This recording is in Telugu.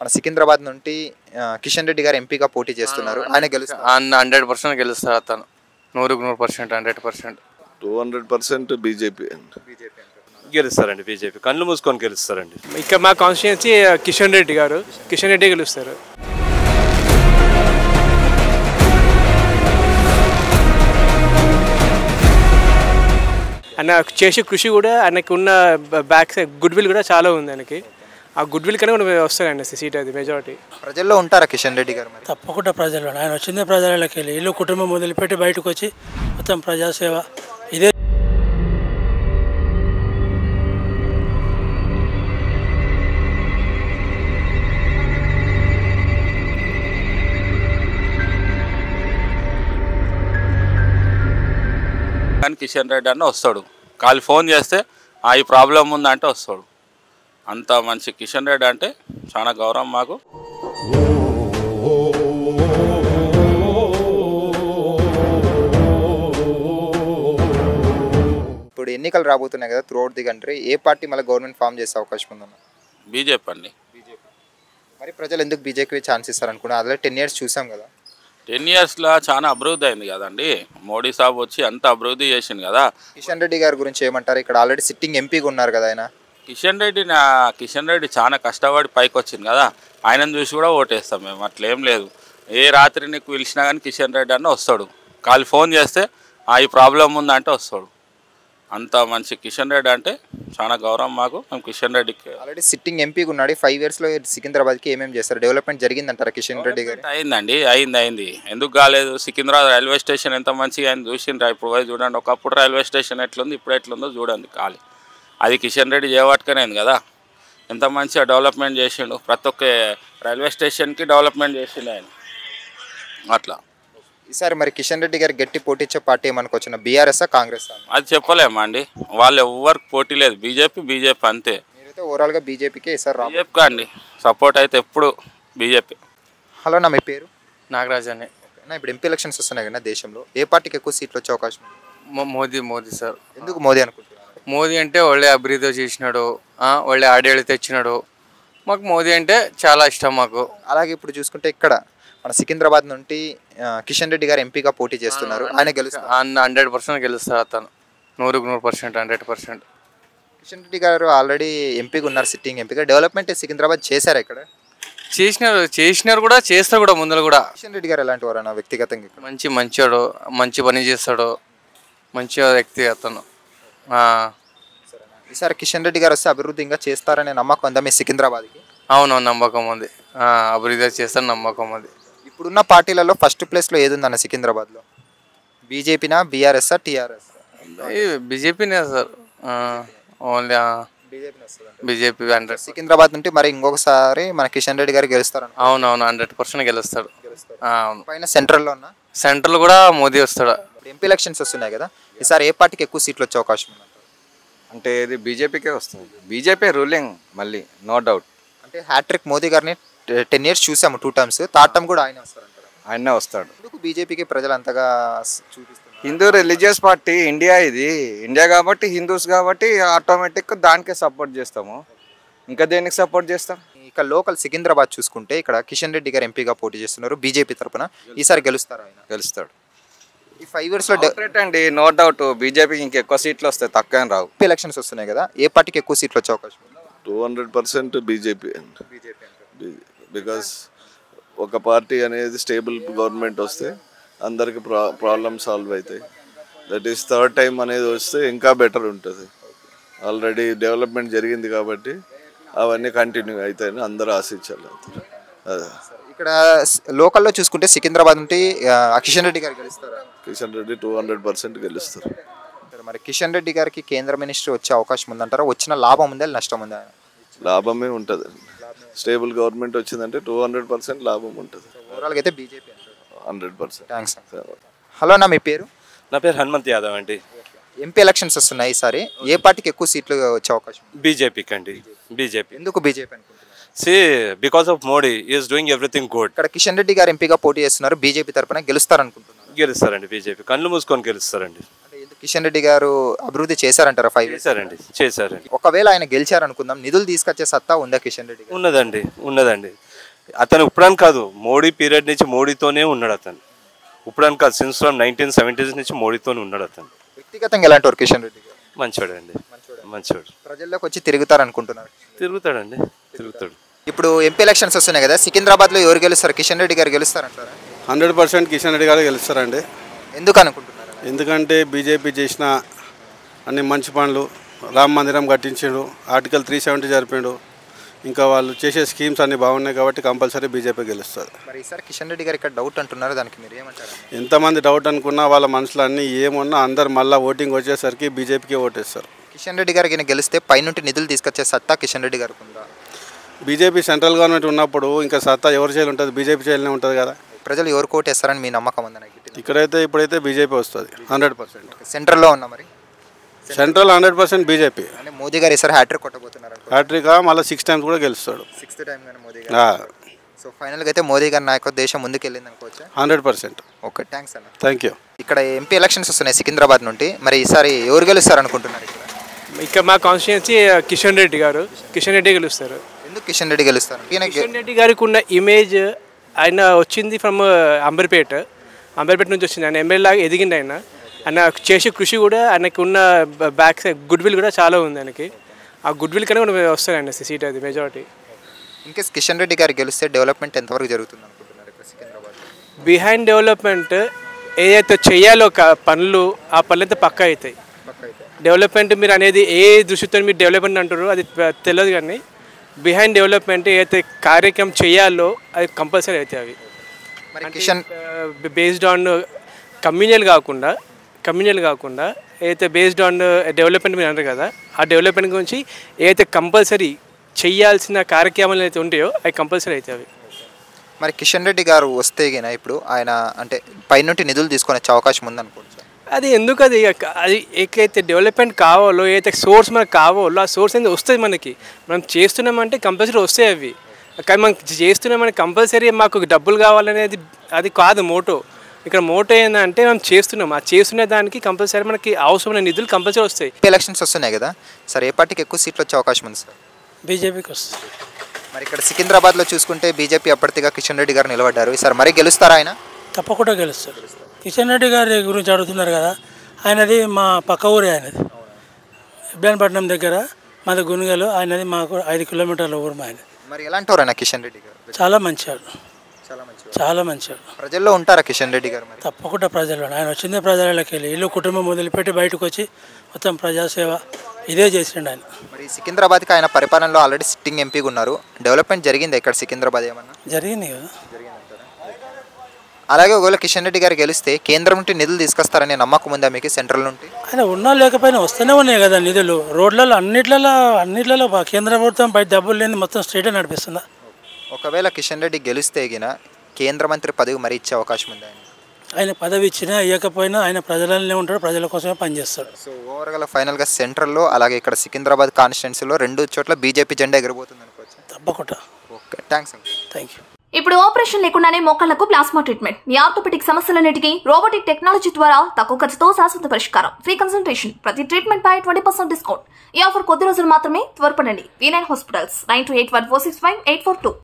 మన సికింద్రాబాద్ నుండి కిషన్ రెడ్డి గారు ఎంపీగా పోటీ చేస్తున్నారు. ఆయన గెలుస్తారు. 100% గెలుస్తారు అతను. 100% 100%. 200% బీజేపీ అండి. గెలుస్తారండి బీజేపీ. కళ్ళు మూసుకొని గెలుస్తారండి. ఇక్కడ మా కాన్స్టిట్యున్సీ కిషన్ రెడ్డి గారు. కిషన్ రెడ్డి గెలుస్తారు. ఆయన చేసే కృషి కూడా, ఆయనకి ఉన్న బ్యాక్ సైడ్ గుడ్ విల్ కూడా చాలా ఉంది ఆయనకి. ఆ గుడ్ విల్ కన్నా కూడా వస్తారండి సీట్, అది మెజారిటీ. ప్రజల్లో ఉంటారా కిషన్ రెడ్డి గారు? మరి తప్పకుండా ప్రజల్లో ఆయన వచ్చిందే ప్రజలకి వెళ్ళి ఇల్లు కుటుంబం మొదలుపెట్టి బయటకు వచ్చి మొత్తం ప్రజాసేవ ఇదే. కానీ కిషన్ రెడ్డి అన్న వస్తాడు. కాళ్ళు ఫోన్ చేస్తే ఈ ప్రాబ్లం ఉందంటే వస్తాడు. అంత మంచి కిషన్ రెడ్డి అంటే చాలా గౌరవం మాకు. ఇప్పుడు ఎన్నికలు రాబోతున్నాయి కదా through out the country. A party మళ్ళీ గవర్నమెంట్ ఫామ్ చేసే అవకాశం ఉందన్న? బీజేపీ అండి. మరి ప్రజలు ఎందుకు బీజేపీ ఛాన్స్ ఇస్తారు అనుకున్నా? అదే 10 years చూసాం కదా. 10 yearsలో చాలా అభివృద్ధి అయింది కదండి. మోడీ సాబ్ వచ్చి అంత అభివృద్ధి చేసింది కదా. కిషన్ రెడ్డి గారి గురించి ఏమంటారు? ఇక్కడ ఆల్రెడీ సిట్టింగ్ ఎంపీగా ఉన్నారు కదా ఆయన. కిషన్ రెడ్డి చాలా కష్టపడి పైకి వచ్చింది కదా. ఆయనను చూసి కూడా ఓటేస్తాం మేము. అట్లేం లేదు. ఏ రాత్రి నీకు పిలిచినా కానీ కిషన్ రెడ్డి అన్న వస్తాడు. కాళ్ళు ఫోన్ చేస్తే ఈ ప్రాబ్లం ఉందంటే వస్తాడు. అంత మంచి కిషన్ రెడ్డి అంటే చాలా గౌరవం మాకు. మేము కిషన్ రెడ్డికి ఆల్రెడీ సిట్టింగ్ ఎంపీగా ఉన్నాడు. 5 yearsలో సికింద్రాబాద్కి ఏమేమి చేస్తారు? డెవలప్మెంట్ జరిగిందంటారా కిషన్ రెడ్డి గారు? అయిందండి. అయింది. ఎందుకు కాలేదు? సికింద్రాబాద్ రైల్వే స్టేషన్ ఎంత మంచిగా అయింది చూసిండ్రా. ఇప్పుడు పోయి చూడండి. ఒకప్పుడు రైల్వే స్టేషన్ ఎట్లుంది, ఇప్పుడు ఎట్లుందో చూడండి. ఖాళీ అది కిషన్ రెడ్డి చేయబట్టుకునేది కదా. ఎంత మంచిగా డెవలప్మెంట్ చేసిండు. ప్రతి ఒక్క రైల్వే స్టేషన్కి డెవలప్మెంట్ చేసిండు ఆయన. అట్లా ఈసారి మరి కిషన్ రెడ్డి గారు గట్టి పోటీ ఇచ్చే పార్టీ ఏమనుకోవచ్చు? బీఆర్ఎస్ కాంగ్రెస్? అది చెప్పలేమా అండి. వాళ్ళు ఎవరికి పోటీ లేదు. బీజేపీ అంతే. మీరైతే ఓవరాల్గా బీజేపీకే ఈసారి బీజేపీ అండి సపోర్ట్ అయితే ఎప్పుడు బీజేపీ. హలో నా మీ పేరు? నాగరాజ్ అని. ఇప్పుడు ఎంపీ ఎలక్షన్స్ వస్తున్నాయి కదా దేశంలో. ఏ పార్టీకి ఎక్కువ సీట్లు వచ్చే అవకాశం ఉంది? మోదీ సార్. ఎందుకు మోదీ అనుకుంటున్నారు? మోదీ అంటే ఒళ్ళే అభివృద్ధి చేసినాడు, ఒళ్ళే ఆడేళ్ళు తెచ్చినాడు. మాకు మోదీ అంటే చాలా ఇష్టం మాకు. అలాగే ఇప్పుడు చూసుకుంటే ఇక్కడ మన సికింద్రాబాద్ నుండి కిషన్ రెడ్డి గారు ఎంపీగా పోటీ చేస్తున్నారు. ఆయన గెలుస్తారు. 100% గెలుస్తారు అతను. 100% 100%. కిషన్ రెడ్డి గారు ఆల్రెడీ ఎంపీగా ఉన్నారు, సిట్టింగ్ ఎంపీగా. డెవలప్మెంట్ సికింద్రాబాద్ చేశారు ఇక్కడ? చేసినారు కూడా, చేస్తారు కూడా ముందర కూడా. కిషన్ రెడ్డి గారు ఎలాంటి వారు అన్న వ్యక్తిగతంగా? మంచోడు, మంచి పని చేస్తాడు, మంచి వ్యక్తి అతను. ఈసారి కిషన్ రెడ్డి గారు వస్తే అభివృద్ధి ఇంకా చేస్తారనే నమ్మకం ఉందా మీ సికింద్రాబాద్కి? అవును, నమ్మకం ఉంది. అభివృద్ధి చేస్తారని నమ్మకం ఉంది. ఇప్పుడున్న పార్టీలలో ఫస్ట్ ప్లేస్లో ఏది ఉందన్న సికింద్రాబాద్లో? బీజేపీనా, బీఆర్ఎస్, టీఆర్ఎస్? బీజేపీనే సార్. Only BJP 100. సికింద్రాబాద్ నుండి మరి ఇంకొకసారి మన కిషన్ రెడ్డి గారు గెలుస్తారు? అవునవును, 100% గెలుస్తాడు. అవును. పైన సెంట్రల్లో ఉన్న సెంట్రల్ కూడా మోదీ వస్తాడు. ఎంపీ ఎలక్షన్స్ వస్తున్నాయి కదా, ఈసారి ఏ పార్టీకి ఎక్కువ సీట్లు వచ్చే అవకాశం ఉంది? అంటే ఇది బీజేపీకే వస్తుంది. బీజేపీ రూలింగ్ మళ్ళీ, నో డౌట్. అంటే హ్యాట్రిక్ మోదీ గారిని 10 years చూసాము, 2 terms. థర్డ్ టర్మ్ కూడా ఆయన వస్తారంటారు? ఆయనే వస్తాడు. ఎందుకు బీజేపీకి ప్రజలు అంతగా చూపిస్తున్నారు? Hindu religious party India. ఇది ఇండియా కాబట్టి, హిందూస్ కాబట్టి ఆటోమేటిక్ దానికే సపోర్ట్ చేస్తాము. ఇంకా దేనికి సపోర్ట్ చేస్తాం? ఇక లోకల్ సికింద్రాబాద్ చూసుకుంటే ఇక్కడ కిషన్ రెడ్డి గారు ఎంపీగా పోటీ చేస్తున్నారు బీజేపీ తరఫున. ఈసారి గెలుస్తారు ఆయన? గెలుస్తాడు. ఈ 5 yearsలో అండి, నో డౌట్. బీజేపీకి ఇంకెక్కువ సీట్లు వస్తాయి, తక్కువ రావు. ఎంపీ ఎలక్షన్స్ వస్తున్నాయి కదా, ఏ పార్టీకి ఎక్కువ సీట్లు వచ్చే అవకాశం ఉంది? 200% బీజేపీ అండి. బికాస్ ఒక పార్టీ అనేది స్టేబుల్ గవర్నమెంట్ వస్తే అందరికి ప్రాబ్లమ్ సాల్వ్ అవుతాయి. దట్ ఈస్ థర్డ్ టైం అనేది వస్తే ఇంకా బెటర్ ఉంటుంది. ఆల్రెడీ డెవలప్మెంట్ జరిగింది కాబట్టి అవన్నీ కంటిన్యూ అవుతాయని అందరూ ఆశించాలి. అదే ఇక్కడ లోకల్లో చూసుకుంటే సికింద్రాబాద్ నుండి కిషన్ రెడ్డి గారు గెలుస్తారా? కిషన్ రెడ్డి 200% గెలుస్తారు. మరి కిషన్ రెడ్డి గారికి కేంద్ర మినిస్టర్ వచ్చే అవకాశం ఉందంటారా? వచ్చిన లాభం ఉందా, నష్టం ఉందా? లాభమే ఉంటుంది. స్టేబుల్ గవర్నమెంట్ వచ్చిందంటే 200% లాభం ఉంటుంది. ఓవరాల్గా అయితే బీజేపీ 100%. థ్యాంక్స్. హలో నా మీ పేరు? నా పేరు హనుమంత్ యాదవ్ అండి. ఎంపీ ఎలక్షన్స్ వస్తున్నాయి, ఈసారి ఏ పార్టీకి ఎక్కువ సీట్లు వచ్చే అవకాశం? బీజేపీకి అండి. బీజేపీ. ఎందుకు బీజేపీ అనుకుంటున్నారు? Because of Modi is doing everything good. ఇక్కడ కిషన్ రెడ్డి గారు ఎంపీగా పోటీ చేస్తున్నారు, బీజేపీ తరఫున గెలుస్తారనుకుంటున్నారు? గెలుస్తారండి బీజేపీ. కళ్ళు మూసుకొని గెలుస్తారండి. కిషన్ రెడ్డి గారు అభివృద్ధి చేశారంటారా? 5 years చేశారండి. ఒకవేళ ఆయన గెలిచారనుకుందాం, నిధులు తీసుకొచ్చే సత్తా ఉందా కిషన్ రెడ్డి? ఉన్నదండి. అతను ఇప్పుడని కాదు, మోడీ పీరియడ్ నుంచి మోడీతోనే ఉన్నాడు అతను. ఇప్పుడని కాదు, సిన్స్ ఫ్రమ్ 1970s నుంచి మోడీతోనే ఉన్నాడు అతను. వ్యక్తిగతంగా ఎలాంటి వారు కిషన్ రెడ్డి గారు? మంచివాడు అండి, మంచివాడు. ప్రజల్లోకి వచ్చి తిరుగుతారనుకుంటున్నారు? తిరుగుతాడండి, తిరుగుతాడు. ఇప్పుడు ఎంపీ ఎలక్షన్స్ వస్తున్నాయి కదా, సికింద్రాబాద్లో ఎవరు గెలుస్తారు? కిషన్ రెడ్డి గారు గెలుస్తారంటారా? 100% కిషన్ రెడ్డి గారు గెలుస్తారండి. ఎందుకు అనుకుంటున్నారు? ఎందుకంటే బీజేపీ చేసిన అన్ని మంచి పనులు, రామ మందిరం కట్టించాడు, ఆర్టికల్ 370 జరిపాడు, ఇంకా వాళ్ళు చేసే స్కీమ్స్ అన్నీ బాగున్నాయి కాబట్టి కంపల్సరీ బీజేపీ గెలుస్తుంది. మరి ఈసారి కిషన్ రెడ్డి గారు ఇక్కడ డౌట్ అంటున్నారు, దానికి మీరు ఏమంటారు? ఎంతమంది డౌట్ అనుకున్నా వాళ్ళ మనసులో అన్నీ ఏమున్నా అందరు మళ్ళీ ఓటింగ్ వచ్చేసరికి బీజేపీకి ఓటేస్తారు. కిషన్ రెడ్డి గారికి గెలిస్తే పైనుండి నిధులు తీసుకొచ్చే సత్తా కిషన్ రెడ్డి గారికి ఉందా? బీజేపీ సెంట్రల్ గవర్నమెంట్ ఉన్నప్పుడు ఇంకా సత్తా ఎవరి చేయాలి ఉంటుంది? బీజేపీ చేయాలనే ఉంటుంది కదా. ప్రజలు ఎవరు కోటేస్తారని మీ నమ్మకం ఉందా? ఇక్కడైతే ఇప్పుడైతే బీజేపీ వస్తుంది 100%. సెంట్రల్లో ఉన్నా మరి సెంట్రల్ 100% బీజేపీ. అంటే మోదీ గారు ఈసారి హ్యాట్రిక్ కొట్టబోతున్నారు. హ్యాట్రికా మళ్ళీ 6 times కూడా గెలుస్తాడు. 6th టైం కానీ మోదీ గారు. సో ఫైనల్గా అయితే మోదీ గారి నాయకత్వం దేశం ముందుకు వెళ్ళింది అనుకోవచ్చా? 100%. ఓకే, థ్యాంక్స్ అన్న. Thank you. ఇక్కడ ఎంపీ ఎలక్షన్స్ వస్తున్నాయి సికింద్రాబాద్ నుండి, మరి ఈసారి ఎవరు గెలుస్తారు అనుకుంటున్నారు? ఇక్కడ మా కాన్స్టిట్యున్సీ కిషన్ రెడ్డి గారు, కిషన్ రెడ్డి గెలుస్తారు. ఎందుకు కిషన్ రెడ్డి గెలుస్తారు? కిషన్ రెడ్డి గారికి ఉన్న ఇమేజ్, ఆయన వచ్చింది ఫ్రమ్ అంబర్పేట నుంచి వచ్చింది. ఆయన ఎమ్మెల్యే ఎదిగింది. ఆయన చేసే కృషి కూడా, ఆయనకు ఉన్న బ్యాక్ సైడ్ గుడ్ విల్ కూడా చాలా ఉంది ఆయనకి. ఆ గుడ్ విల్ కన్నా కూడా వస్తాయండి సీట్, అది మెజారిటీ. ఇన్కేస్ కిషన్ రెడ్డి గారు గెలిస్తే డెవలప్మెంట్ ఎంతవరకు జరుగుతుంది అనుకుంటున్నారు ఇక్కడ సికింద్రాబాద్? బిహైండ్ డెవలప్మెంట్ ఏదైతే చేయాలో పనులు, ఆ పనులు అయితే పక్కా అవుతాయి. డెవలప్మెంట్ మీరు అనేది ఏ దృష్టితో మీరు డెవలప్మెంట్ అంటారో అది తెలియదు, కానీ బిహైండ్ డెవలప్మెంట్ ఏదైతే కార్యక్రమం చేయాలో అది కంపల్సరీ అవుతాయి. అవి కిషన్ బేస్డ్ ఆన్ కమ్యూనియల్ కాకుండా ఏదైతే బేస్డ్ ఆన్ డెవలప్మెంట్ మీరు అంటారు కదా, ఆ డెవలప్మెంట్ గురించి ఏదైతే కంపల్సరీ చేయాల్సిన కార్యక్రమాలు అయితే ఉంటాయో అవి కంపల్సరీ అవుతాయి. అవి మరి కిషన్ రెడ్డి గారు వస్తే గినా ఇప్పుడు ఆయన అంటే పైనుండి నిధులు తీసుకొని వచ్చే అవకాశం ఉందనుకోవచ్చు. అది ఎందుకు, అది ఏకైతే డెవలప్మెంట్ కావాలో, ఏదైతే సోర్స్ మనకు కావాలో ఆ సోర్స్ అనేది వస్తుంది. మనం చేస్తున్నామంటే కంపల్సరీ వస్తాయి అవి. కానీ మనం చేస్తున్నామని కంపల్సరీ మాకు డబ్బులు కావాలనేది అది కాదు మోటో. ఇక్కడ మోటో ఏంటంటే మనం చేస్తున్నాం, ఆ చేస్తున్న దానికి కంపల్సరీ మనకి అవసరమైన నిధులు కంపల్సరీ వస్తాయి. ఎలక్షన్స్ వస్తున్నాయి కదా సార్, ఏ పార్టీకి ఎక్కువ సీట్లు వచ్చే అవకాశం ఉంది సార్? బీజేపీకి వస్తుంది. మరి ఇక్కడ సికింద్రాబాద్లో చూసుకుంటే బీజేపీ అభ్యర్థిగా కిషన్ రెడ్డి గారు నిలబడ్డారు. ఈసారి మరి గెలుస్తారా ఆయన? తప్పకుండా గెలుస్తారు. కిషన్ రెడ్డి గారి గురించి అడుగుతున్నారు కదా, ఆయనది మా పక్క ఊరే. ఆయనది ఇబ్రాహీంపట్నం దగ్గర, మాది గునుగలు. ఆయనది మాకు 5 కిలోమీటర్ల ఊరు మా ఆయన. మరి ఎలాంటి వారు ఆయన కిషన్ రెడ్డి గారు? చాలా మంచివాడు, చాలా మంచివాడు. ప్రజల్లో ఉంటారా కిషన్ రెడ్డి గారు? మరి తప్పకుండా ప్రజల్లో. ఆయన వచ్చిందే ప్రజలకి వెళ్ళి ఇల్లు కుటుంబం వదిలిపెట్టి బయటకు వచ్చి మొత్తం ప్రజాసేవ ఇదే చేసిండు ఆయన. మరి సికింద్రాబాద్కి ఆయన పరిపాలనలో ఆల్రెడీ సిట్టింగ్ ఎంపీగా ఉన్నారు. డెవలప్మెంట్ జరిగింది ఇక్కడ సికింద్రాబాద్ ఏమన్నా? జరిగింది కదా. అలాగే ఒకవేళ కిషన్ రెడ్డి గారు గెలిస్తే కేంద్రం నుండి నిధులు తీసుకొస్తారనే నమ్మకం ఉందా మీకు సెంట్రల్ నుండి? ఆయన ఉన్నా లేకపోయినా వస్తూనే ఉన్నాయి కదా నిధులు. రోడ్లలో అన్నిట్లలో కేంద్ర ప్రభుత్వం బయట డబ్బులు లేని మొత్తం స్టేటే నడిపిస్తుందా? ఒకవేళ కిషన్ రెడ్డి గెలిస్తే గిన కేంద్ర మంత్రి పదవి మరి ఇచ్చే అవకాశం ఉంది ఆయన పదవి ఇచ్చినా ఇవ్వకపోయినా ఆయన ప్రజలనే ఉంటాడు, ప్రజల కోసమే పనిచేస్తాడు. సో ఓవరాల్ ఫైనల్గా సెంట్రల్లో అలాగే ఇక్కడ సికింద్రాబాద్ కాన్స్టిట్యున్సీలో 2 చోట్ల బీజేపీ జెండా ఎగిరిపోతుంది అనుకోవచ్చు. తప్పకుండా. Okay, thanks. Thank you. ఇప్పుడు ఆపరేషన్ లేకుండానే మోకాళ్లకు ప్లాస్మా ట్రీట్మెంట్. మీ ఆర్థోపెటిక్ సమస్యలన్నిటికీ రోబోటిక్ టెక్నాలజీ ద్వారా తక్కువ ఖర్చుతో శాశ్వత పరిష్కారం. Free consultation. ప్రతి ట్రీట్మెంట్ పై 20% డిస్కౌంట్. ఈ ఆఫర్ కొద్ది రోజులు మాత్రమే. త్వరపడండి. V9 hospitals 9281465842.